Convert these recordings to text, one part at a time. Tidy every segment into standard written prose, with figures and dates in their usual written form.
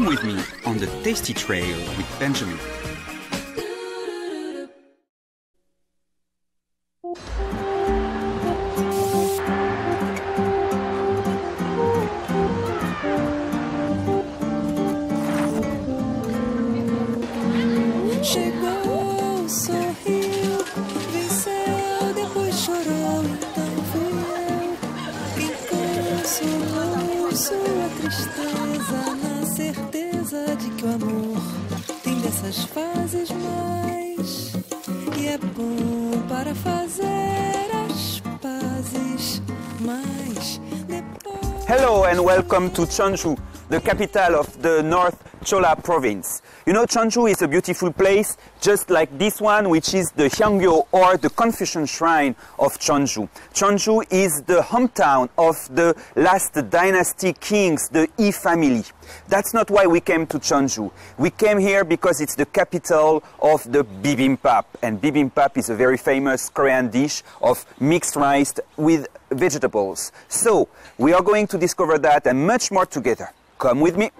with me on the tasty trail with Benjamin. Chegou, sorriu, venceu, depois chorou, então fui eu quem consolou sua tristeza, na certeza de que o amor tem dessas fases mais, e é bom para fazer as pazes, mas depois... Hello and welcome to Jeonju, the capital of the North Chola province. You know, Jeonju is a beautiful place, just like this one, which is the Jeonju, or the Confucian Shrine of Jeonju. Jeonju is the hometown of the last dynasty kings, the Yi family. That's not why we came to Jeonju. We came here because it's the capital of the bibimbap. And bibimbap is a very famous Korean dish of mixed rice with vegetables. So, we are going to discover that and much more together. Come with me.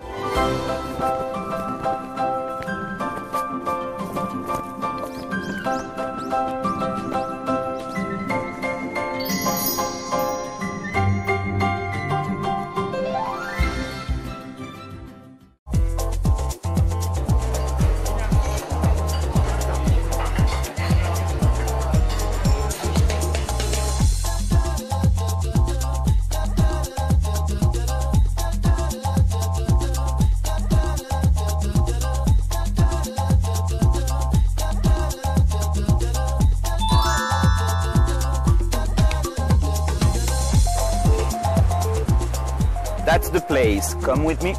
That's the place. Come with me.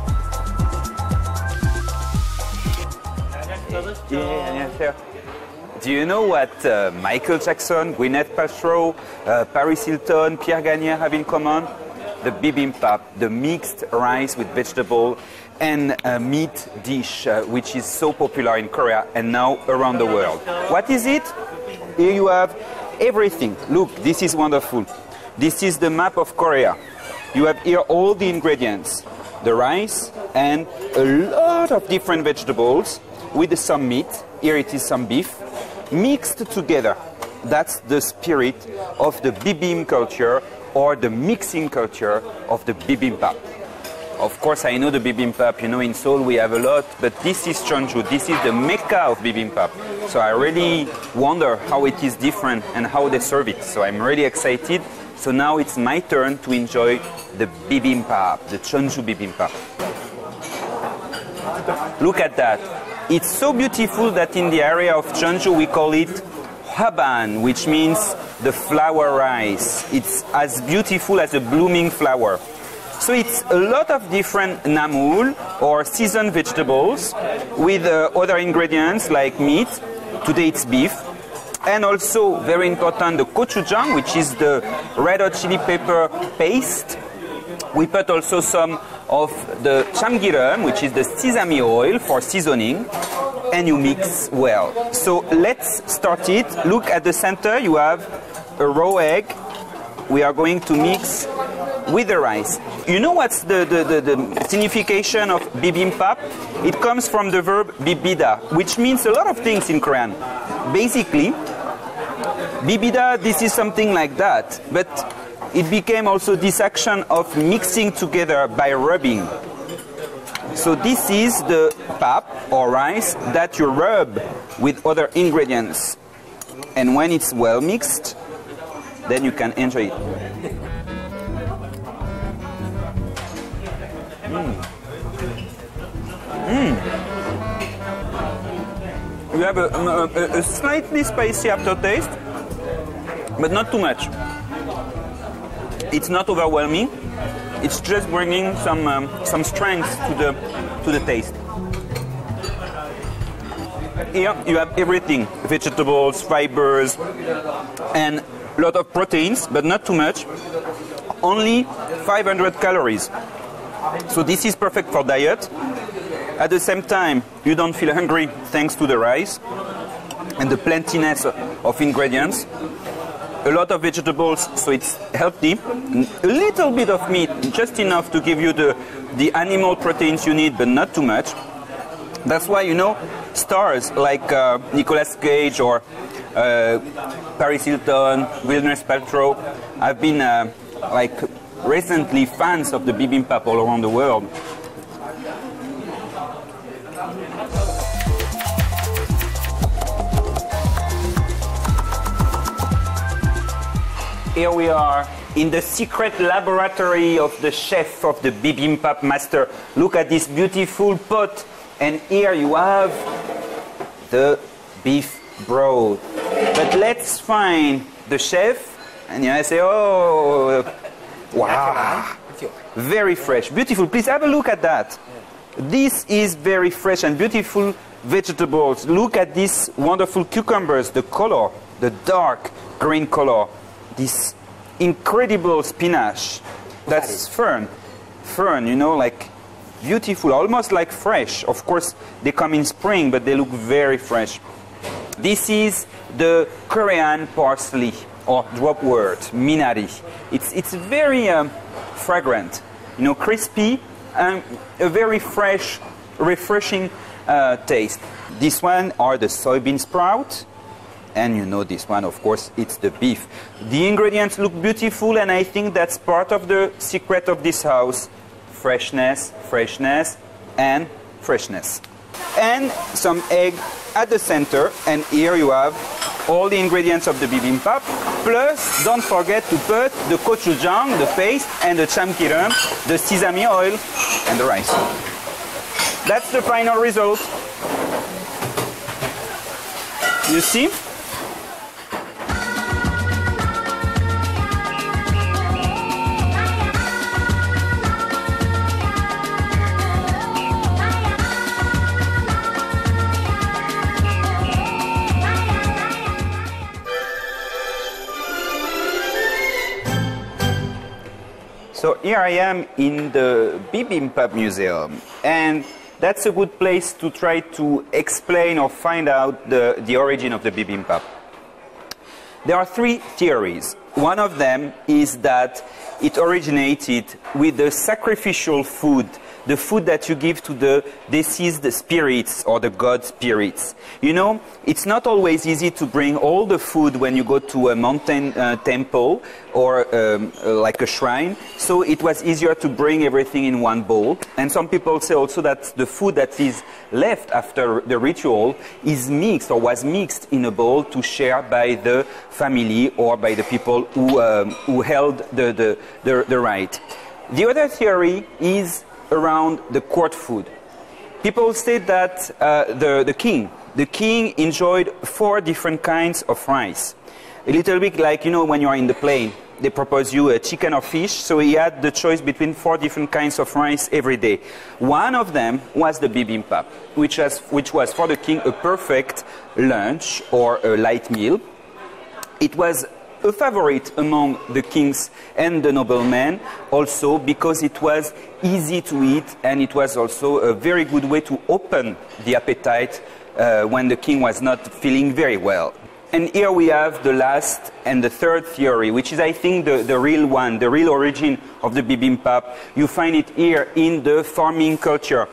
Yeah, sure. Do you know what Michael Jackson, Gwyneth Paltrow, Paris Hilton, Pierre Gagnère have in common? The bibimbap, the mixed rice with vegetable and meat dish, which is so popular in Korea and now around the world. What is it? Here you have everything. Look, this is wonderful. This is the map of Korea. You have here all the ingredients, the rice and a lot of different vegetables with some meat. Here it is some beef mixed together. That's the spirit of the bibim culture or the mixing culture of the bibimbap. Of course, I know the bibimbap, you know, in Seoul we have a lot, but this is Jeonju, this is the mecca of bibimbap. So I really wonder how it is different and how they serve it. So I'm really excited. So now it's my turn to enjoy the bibimbap, the Jeonju bibimbap. Look at that. It's so beautiful that in the area of Jeonju we call it hwaban, which means the flower rice. It's as beautiful as a blooming flower. So it's a lot of different namul or seasoned vegetables with other ingredients like meat. Today it's beef. And also, very important, the gochujang, which is the red hot chili pepper paste. We put also some of the chamgireum, which is the sesame oil for seasoning, and you mix well. So let's start it. Look at the center, you have a raw egg. We are going to mix with the rice. You know what's the signification of bibimbap? It comes from the verb bibida, which means a lot of things in Korean. Basically, bibida, this is something like that, but it became also this action of mixing together by rubbing. So this is the pap or rice that you rub with other ingredients. And when it's well mixed, then you can enjoy it. You have a slightly spicy aftertaste, but not too much. It's not overwhelming. It's just bringing some strength to the taste. Here you have everything: vegetables, fibers, and a lot of proteins, but not too much. Only 500 calories. So this is perfect for diet. At the same time, you don't feel hungry thanks to the rice and the plentiness of ingredients. a lot of vegetables, so it's healthy. A little bit of meat, just enough to give you the animal proteins you need, but not too much. That's why, you know, stars like Nicolas Cage or Paris Hilton, Gwyneth Paltrow have been like recently fans of the bibimbap all around the world. Here we are in the secret laboratory of the chef, of the bibimbap master. Look at this beautiful pot. And here you have the beef broth. But let's find the chef. And I say, oh, wow. Very fresh, beautiful. Please have a look at that. This is very fresh and beautiful vegetables. Look at these wonderful cucumbers, the color, the dark green color. This incredible spinach. That's fern, you know, like beautiful, almost like fresh. Of course, they come in spring, but they look very fresh. This is the Korean parsley, or dropwort, minari. It's very fragrant, you know, crispy, and a very fresh, refreshing taste. This one are the soybean sprout. And you know this one, of course, it's the beef. The ingredients look beautiful, and I think that's part of the secret of this house. Freshness, freshness, and freshness. And some egg at the center, and here you have all the ingredients of the bibimbap. Plus, don't forget to put the gochujang, the paste, and the chamkirum, the sesame oil, and the rice. That's the final result. You see? So here I am in the Bibimbap Museum, and that's a good place to try to explain or find out the origin of the bibimbap. There are three theories. One of them is that it originated with the sacrificial food, the food that you give to the deceased spirits or the god spirits. You know, it's not always easy to bring all the food when you go to a mountain temple or like a shrine, so it was easier to bring everything in one bowl. And some people say also that the food that is left after the ritual is mixed or was mixed in a bowl to share by the family or by the people who held the rite. The other theory is around the court food. People say that the king enjoyed 4 different kinds of rice. A little bit like, you know, when you are in the plane, they propose you a chicken or fish, so he had the choice between 4 different kinds of rice every day. One of them was the bibimbap, which was for the king a perfect lunch or a light meal. It was a favorite among the kings and the noblemen, also because it was easy to eat, and it was also a very good way to open the appetite when the king was not feeling very well. And here we have the last and the third theory, which is, I think, the real one, the real origin of the bibimbap. You find it here in the farming culture.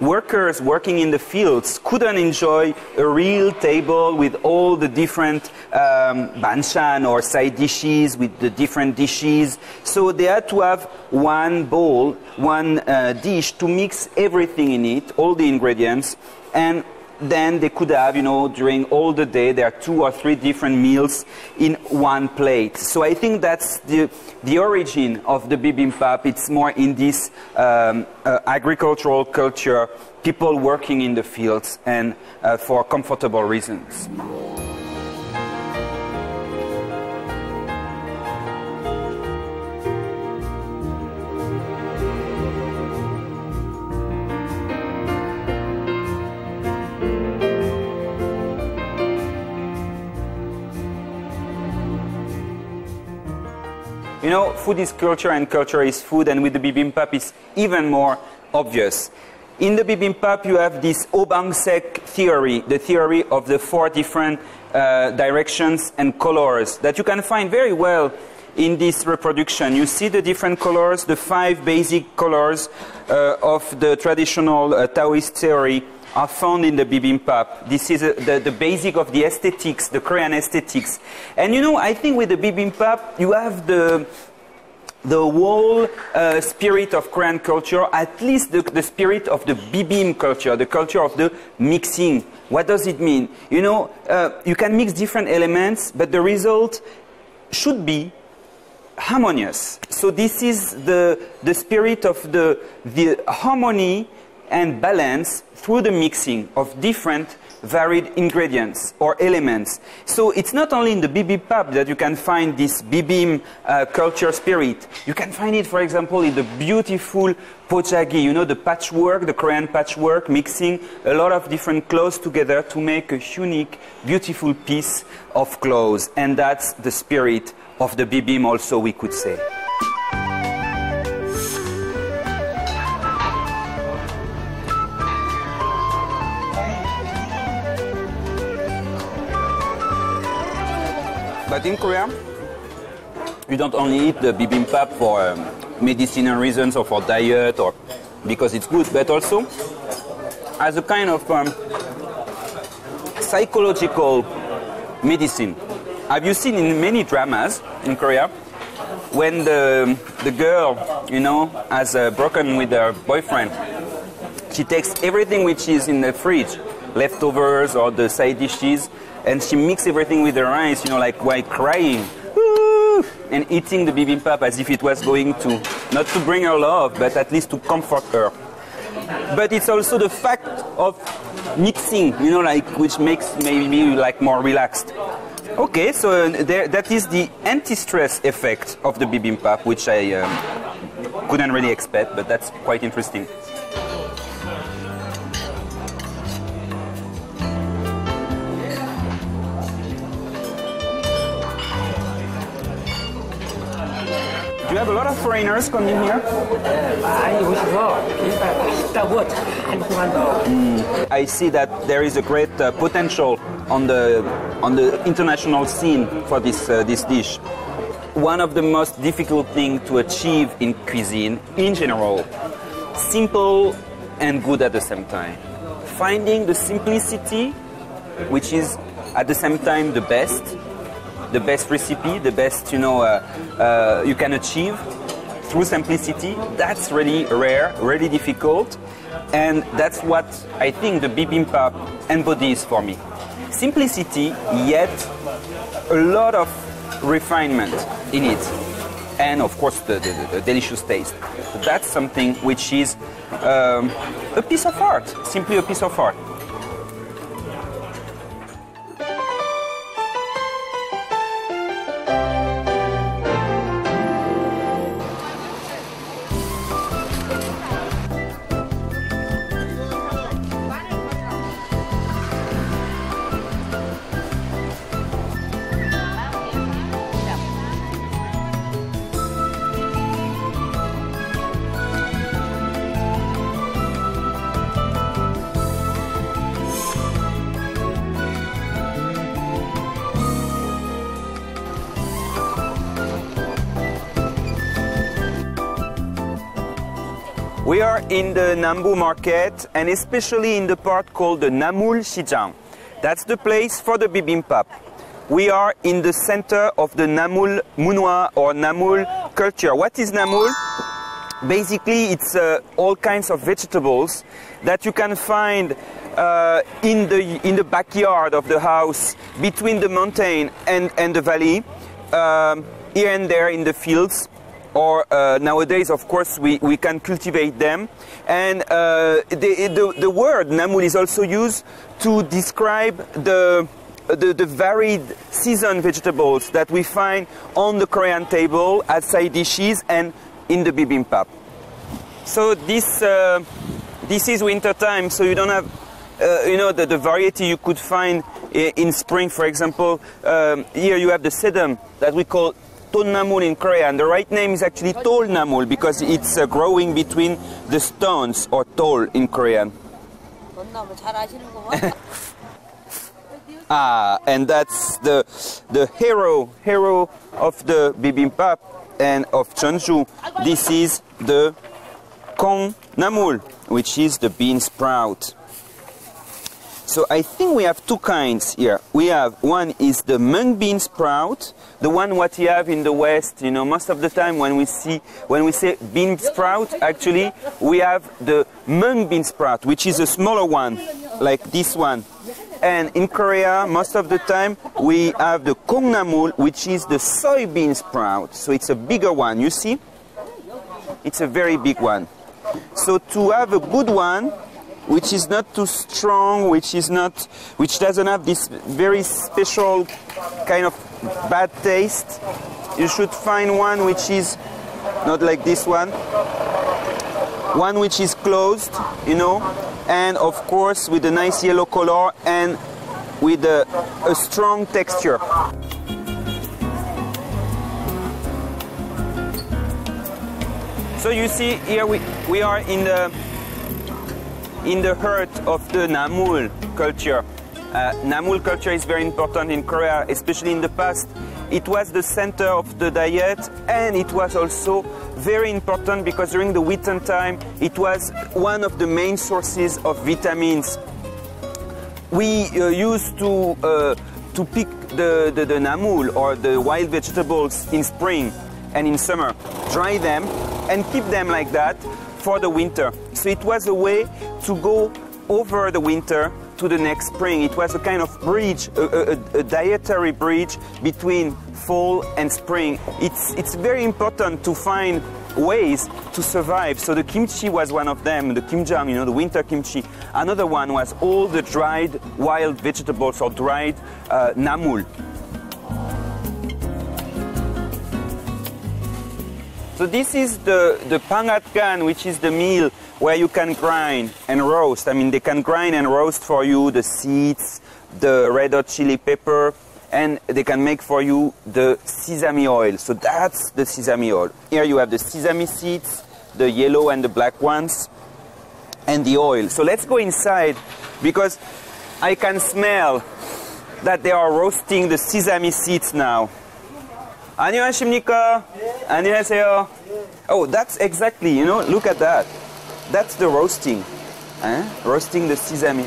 Workers working in the fields couldn't enjoy a real table with all the different banchan or side dishes with the different dishes. So they had to have one bowl, one dish to mix everything in it, all the ingredients, and then they could have, you know, during all the day, there are 2 or 3 different meals in one plate. So I think that's the origin of the bibimbap. It's more in this agricultural culture, people working in the fields and for comfortable reasons. You know, food is culture and culture is food, and with the bibimbap it's even more obvious. In the bibimbap, you have this obangsek theory, the theory of the 4 different directions and colors that you can find very well in this reproduction. You see the different colors, the 5 basic colors of the traditional Taoist theory are found in the bibimbap. This is the basic of the aesthetics, the Korean aesthetics. And you know, I think with the bibimbap, you have the whole spirit of Korean culture, at least the spirit of the bibim culture, the culture of the mixing. What does it mean? You know, you can mix different elements, but the result should be harmonious. So this is the spirit of the harmony and balance through the mixing of different varied ingredients or elements. So it's not only in the bibimbap that you can find this bibim culture spirit. You can find it, for example, in the beautiful pojagi, you know, the patchwork, the Korean patchwork, mixing a lot of different clothes together to make a unique, beautiful piece of clothes. And that's the spirit of the bibim also, we could say. But in Korea, you don't only eat the bibimbap for medicinal reasons or for diet or because it's good, but also as a kind of psychological medicine. Have you seen in many dramas in Korea when the girl, you know, has broken with her boyfriend, she takes everything which is in the fridge, leftovers or the side dishes, and she mixes everything with her eyes, you know, like while crying, and eating the bibimbap as if it was going to, not to bring her love, but at least to comfort her. But it's also the fact of mixing, you know, like, which makes maybe like more relaxed. Okay, so that is the anti-stress effect of the bibimbap, which I couldn't really expect, but that's quite interesting. Do you have a lot of foreigners coming here? I see that there is a great potential on the international scene for this dish. One of the most difficult things to achieve in cuisine, in general, simple and good at the same time. Finding the simplicity, which is at the same time the best recipe, the best, you know, you can achieve through simplicity. That's really rare, really difficult, and that's what I think the bibimbap embodies for me. Simplicity, yet a lot of refinement in it, and of course the delicious taste. So that's something which is a piece of art, simply a piece of art. We are in the Namul market, and especially in the part called the Namul Sijang. That's the place for the bibimbap. We are in the center of the Namul Munhwa or Namul culture. What is Namul? Basically, it's all kinds of vegetables that you can find in the backyard of the house, between the mountain and the valley, here and there in the fields. Or nowadays, of course, we can cultivate them. And the word Namul is also used to describe the varied season vegetables that we find on the Korean table as side dishes and in the bibimbap. So this is winter time, so you don't have you know, the variety you could find in spring. For example, here you have the sedum that we call tall Namul in Korea, and the right name is actually tall Namul because it's growing between the stones, or tall in Korean. And that's the hero of the bibimbap and of Jeonju. This is the Kong Namul, which is the bean sprout. So I think we have two kinds here. We have, one is the mung bean sprout, the one what you have in the West. You know, most of the time when we say bean sprout, actually we have the mung bean sprout, which is a smaller one, like this one. And in Korea, most of the time we have the Kong Namul, which is the soybean sprout. So it's a bigger one. You see, it's a very big one. So to have a good one, which is not too strong, which doesn't have this very special kind of bad taste, you should find one which is not like this one which is closed, you know, and of course with a nice yellow color and with a strong texture. So you see here we are in the heart of the Namul culture. Namul culture is very important in Korea, especially in the past. It was the center of the diet, and it was also very important because during the winter time it was one of the main sources of vitamins. We used to pick the Namul or the wild vegetables in spring and in summer, dry them and keep them like that for the winter. So it was a way to go over the winter to the next spring. It was a kind of bridge, a dietary bridge between fall and spring. It's very important to find ways to survive. So the kimchi was one of them, the kimjang, you know, the winter kimchi. Another one was all the dried wild vegetables or dried namul. So this is the pangatgan, which is the meal where you can grind and roast. I mean, they can grind and roast for you the seeds, the red hot chili pepper, and they can make for you the sesame oil. So that's the sesame oil. Here you have the sesame seeds, the yellow and the black ones, and the oil. So let's go inside because I can smell that they are roasting the sesame seeds now. 안녕하십니까? 안녕하세요. Oh, that's exactly, you know, look at that. That's the roasting. Roasting the sesame.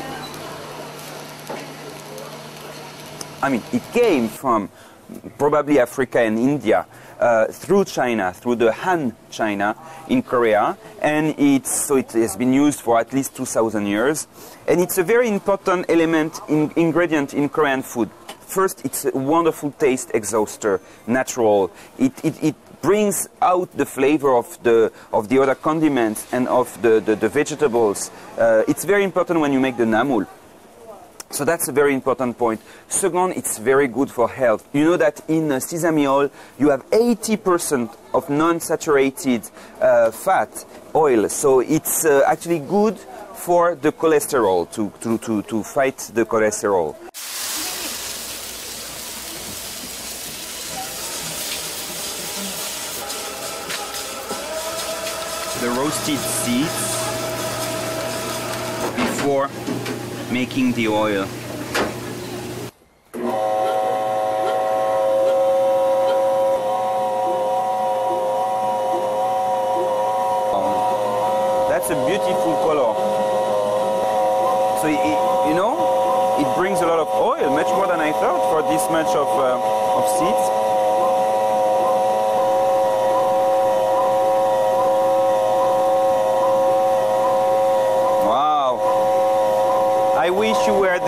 I mean, it came from probably Africa and India through China, through the Han China in Korea, and it has been used for at least 2,000 years, and it's a very important ingredient in Korean food. First, it's a wonderful taste exhauster, natural. It brings out the flavor of the other condiments and of the vegetables. It's very important when you make the namul. So that's a very important point. Second, it's very good for health. You know that in sesame oil, you have 80% of non-saturated fat oil. So it's actually good for the cholesterol, to fight the cholesterol. The roasted seeds before making the oil. That's a beautiful color. So you know, it brings a lot of oil, much more than I thought for this much of seeds. I wish you were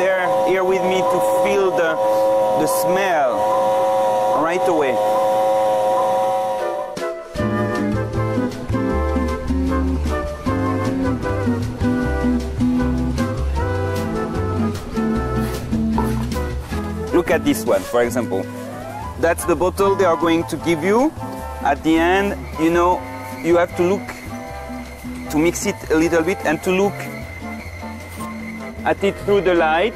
here with me to feel the smell right away. Look at this one, for example. That's the bottle they are going to give you. At the end, you know, you have to look, to mix it a little bit and to look at it through the light.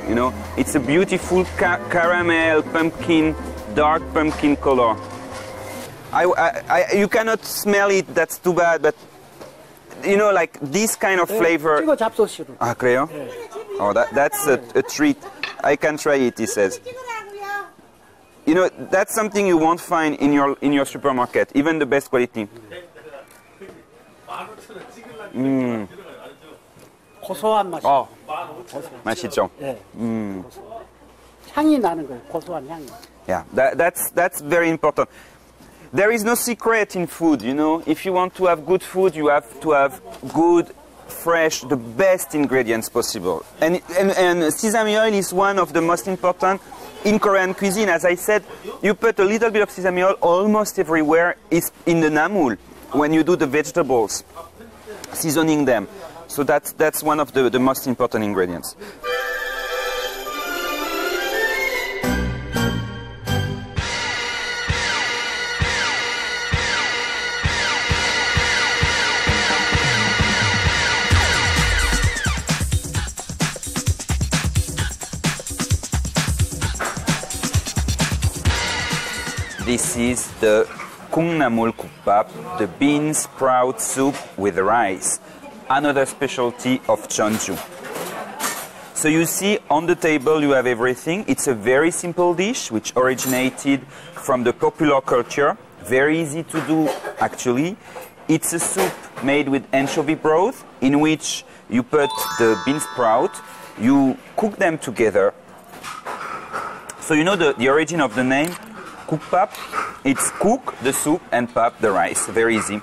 You know, it's a beautiful caramel, pumpkin, dark pumpkin color. You cannot smell it, that's too bad, but you know, like this kind of flavor. 찍어 잡숴시로. Ah, 그래요? Oh, that's a treat. I can try it, he says. You know, that's something you won't find in your supermarket, even the best quality. 고소한 맛이. Oh, 맛있죠? 예. 향이 나는 거예요. 고소한 향이. Yeah, that's very important. There is no secret in food, you know. If you want to have good food, you have to have good, fresh, the best ingredients possible. And sesame oil is one of the most important in Korean cuisine. As I said, you put a little bit of sesame oil almost everywhere. It's in the Namul when you do the vegetables, seasoning them. So that's one of the most important ingredients. This is the Namul Kupap, the bean sprout soup with rice, another specialty of Jeonju. So you see on the table you have everything. It's a very simple dish which originated from the popular culture. Very easy to do actually. It's a soup made with anchovy broth in which you put the bean sprout, you cook them together. So you know the origin of the name? Kupap, it's cook, the soup, and pap, the rice. Very easy.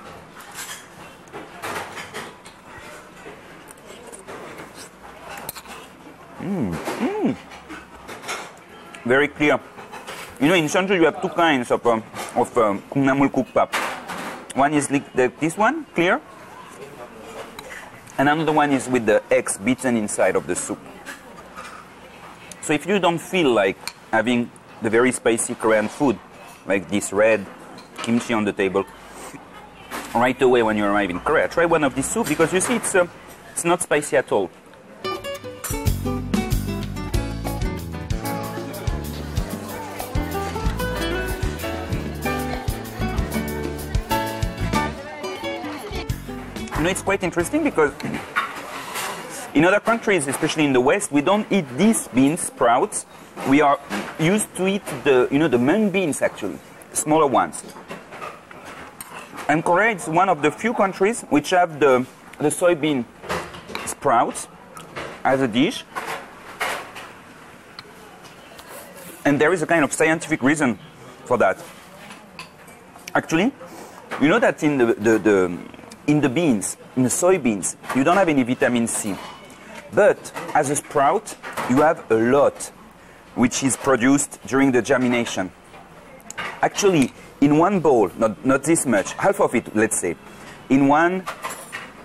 Very clear. You know, in Jeonju you have two kinds of Namul Kupap. One is like this one, clear, and another one is with the eggs beaten inside of the soup. So if you don't feel like having the very spicy Korean food, like this red kimchi on the table, right away when you arrive in Korea, try one of these soup because you see it's not spicy at all. You know, it's quite interesting because in other countries, especially in the West, we don't eat these bean sprouts. We are used to eat the mung beans actually, smaller ones. And Korea is one of the few countries which have the soybean sprouts as a dish. And there is a kind of scientific reason for that. Actually, you know that in the beans, in the soybeans, you don't have any vitamin C. But as a sprout, you have a lot, which is produced during the germination. Actually, in one bowl, not this much, half of it, let's say, in one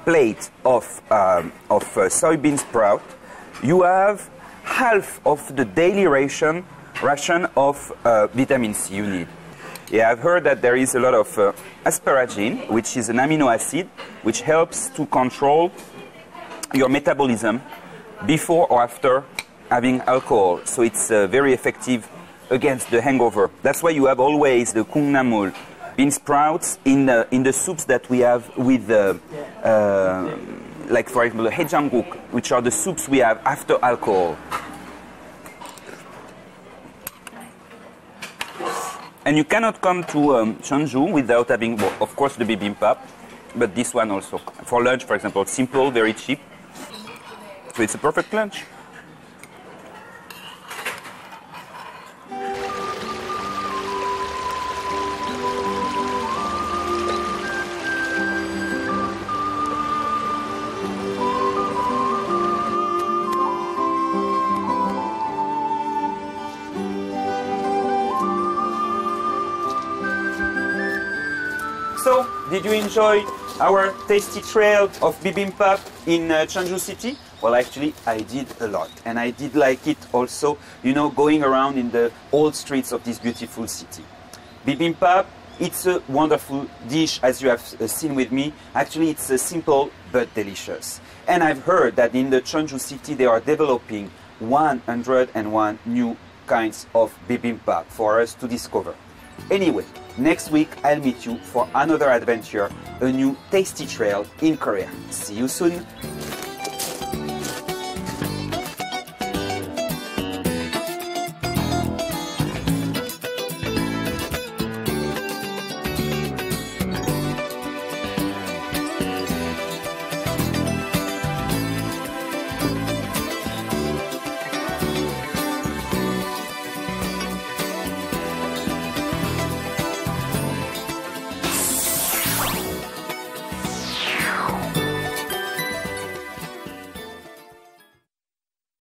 plate of soybean sprout, you have half of the daily ration of vitamin C you need. Yeah, I've heard that there is a lot of asparagine, which is an amino acid, which helps to control your metabolism before or after having alcohol. So it's very effective against the hangover. That's why you have always the Namul bean sprouts in the soups that we have with, like for example, the Jeonju, which are the soups we have after alcohol. And you cannot come to Jeonju without having, well, of course, the bibimbap, but this one also. For lunch, for example, simple, very cheap. So it's a perfect lunch. So, did you enjoy our tasty trail of bibimbap in Jeonju City? Well, actually, I did a lot. And I did like it also, you know, going around in the old streets of this beautiful city. Bibimbap, it's a wonderful dish, as you have seen with me. Actually, it's simple but delicious. And I've heard that in the Jeonju City, they are developing 101 new kinds of bibimbap for us to discover. Anyway, next week I'll meet you for another adventure, a new tasty trail in Korea. See you soon!